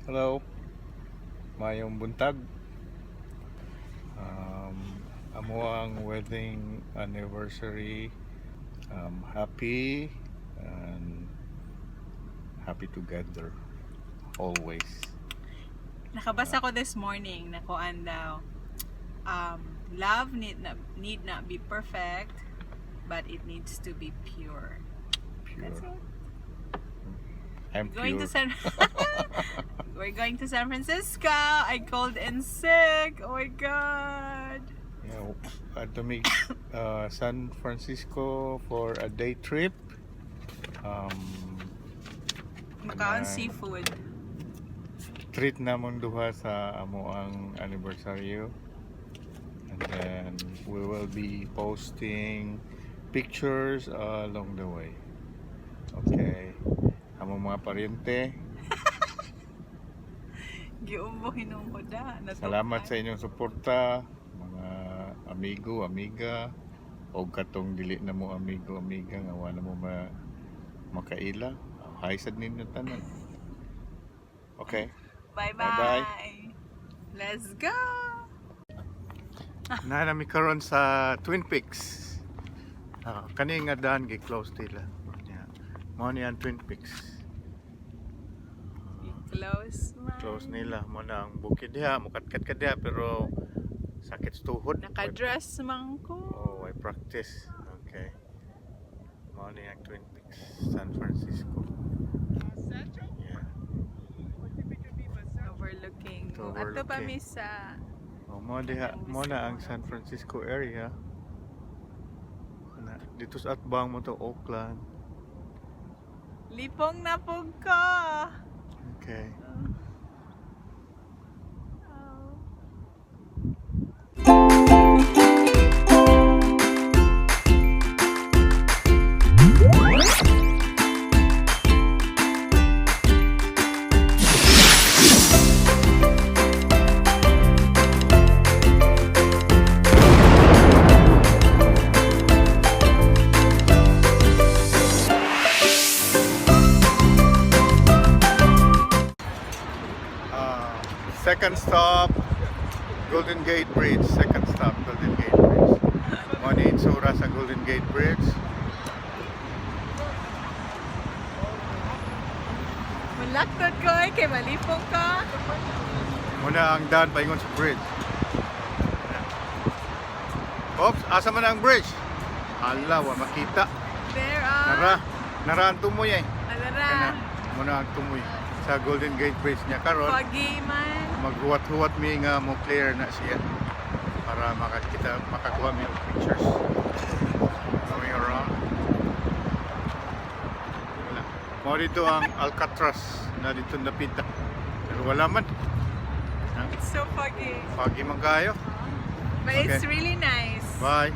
Hello, mayong buntag. Amo ang wedding anniversary. Happy and happy together always. Nakabasa ko this morning na kuan daw. Love need not be perfect, but it needs to be pure. That's Pure. it. I'm Going pure. to San We're going to San Francisco. I called in sick. Oh my god. Yeah, at the San Francisco for a day trip. Makaon Kanang seafood. treat namon duha sa amo ang anniversary. And then we will be posting pictures along the way. Okay. Amo mga paryente, Giumbo hinunghoda. salamat sa inyong suporta, mga amigo, amiga, o katong dili na mo amigo, amiga nga wala mo makaila. Hi sad ninyo tanan. Okay. Bye-bye. Bye-bye. Let's go. Nami karon sa Twin Peaks. Kani nga daan gi-close nila. Mao ni ang Twin Peaks. Close man. Close nila mo na ang bukid diha, mukatkat ka diha pero sakit sa tuhod. Naka-dress man ko. Oh, I practice. Okay. Mao ni ang Twin Peaks, San Francisco. Yeah. Overlooking. Overlooking. Ato pa mi sa Oh, mo diha, mo na ang San Francisco area. Dito sa atbang mo to Oakland. Lipong na pug ko. Okay. Second stop, Golden Gate Bridge. Second stop, Golden Gate Bridge. Mani itsura sa Golden Gate Bridge. Malaktot ko kay malipong ka. Muna ang daan paingon sa bridge. Oops, asa man ang bridge? Hala, wa makita. There Nara ang tumoy eh. Alara. Muna ang tumoy sa Golden Gate Bridge niya karon. Foggy man. Maghuwat-huwat mi nga mo clear na siya para makakuha mi og pictures. Going around. Wala. Mo dito ang Alcatraz na dito napita. Pero wala man. It's so foggy. Foggy man kayo. But it's really nice. Bye.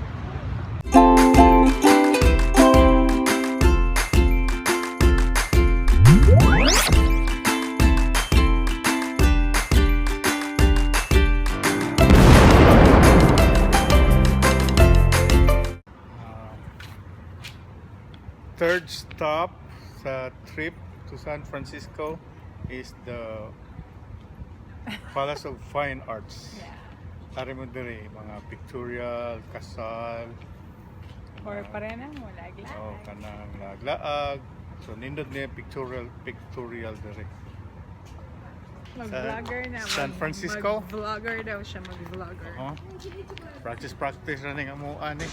Third stop sa trip to San Francisco is the Palace of Fine Arts. Yeah. Ari mo diri mga pictorial, kasal, Or parena mo lagi. oh kanang laglaag. So nindot niya pictorial diri. Mag-vlogger na. San Francisco? Mag-vlogger daw siya, mag-vlogger. Oh. Practice ra ning amuan eh.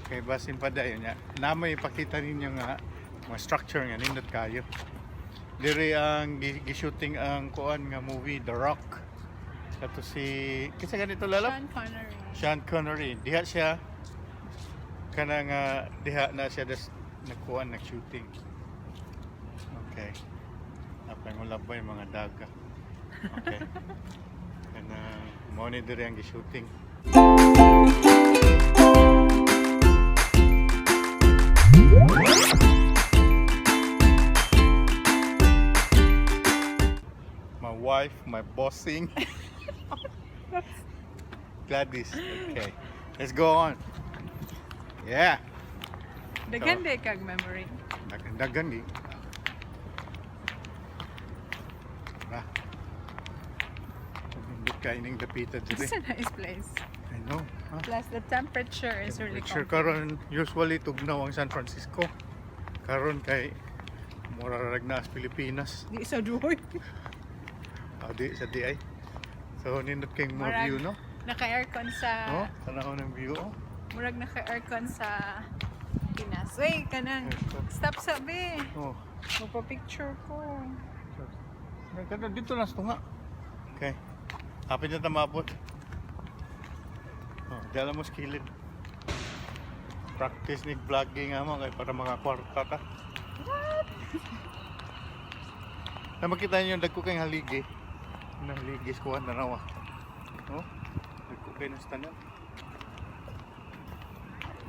Kay basin pa dayon nya. Namay ipakita ninyo nga mga structure nga nindot kayo. Diri ang gi-shooting ang kuan nga movie The Rock. Kato si kinsa ganito lalo? Sean Connery. Sean Connery. Diha siya kanang diha na siya nagkuan nag-shooting. Okay. Napay mo labay mga daga. Okay. Kana mo ni diri ang gi-shooting. My wife, my bossing. Gladys. Okay. Let's go on. Yeah. Daghan day kag memory. Dagan di. kaining dapita It's dire. a nice place. I know. Huh? Plus the temperature is really Sure comfortable. karon usually tugnaw ang San Francisco. Karon kay mura rag na as Pilipinas. Di sa duhoy. Di sa di ay. So nindot kay more Murag- view no. Naka-aircon Oh, sa... tanawon ng view oh. Murag naka-aircon sa Pinas. Uy, kanang stop sabi. Oh. Magpa-picture ko. Kada dito na sa tunga. Okay. Hapit na tamabot. Oh, dala mo skilled. Practice ni vlogging mo kay para mga kwarta ka. What? Na makita niyo yung dagko kay haligi. Na haligi ko na rawa. Oh. Dagko kay nas tanan.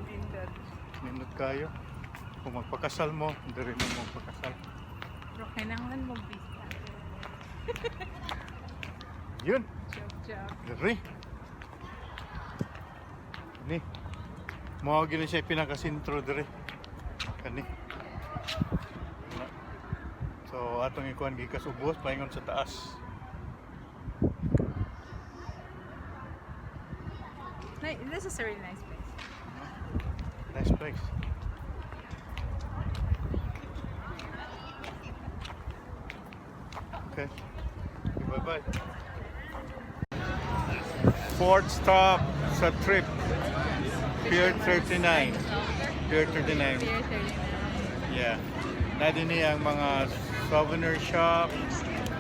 Lindot. Nindot kayo. Kung magpakasal mo, diri mo magpakasal. Pero kailangan mo visa. Yun. Job. Diri. Ni. Mao gini siya pinakasentro diri. Kani. So atong ikuan gikas ubos paingon sa taas. This is a really nice place. Nice place. Okay. Bye-bye. Fourth stop sa trip. Pier 39. Pier 39. Pier 39. Yeah. Na dinhi ang mga souvenir shop,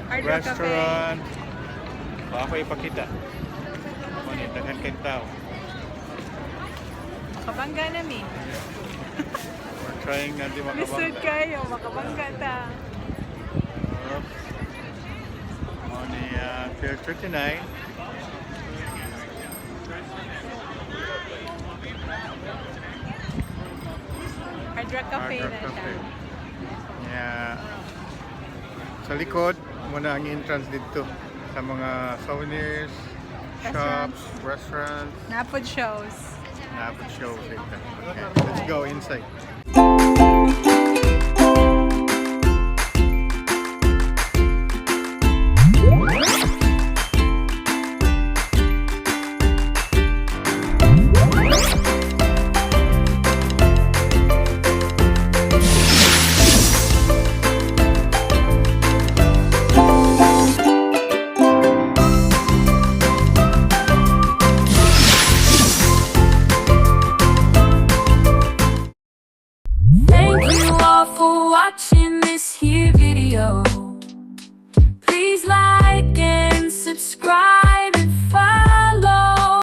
Hard Rock Cafe. restaurant. Ako ipakita. Mani daghan kay tao. Makabangga na mi. We're trying na di Lisod makabangga. kayo, makabangga ta. Mani Pier 39. Hard Rock Cafe Hard Rock na Cafe. siya. Yeah. Sa likod, muna ang entrance dito sa mga souvenirs, shops, restaurants, Napod shows. napod shows. Okay, let's go inside.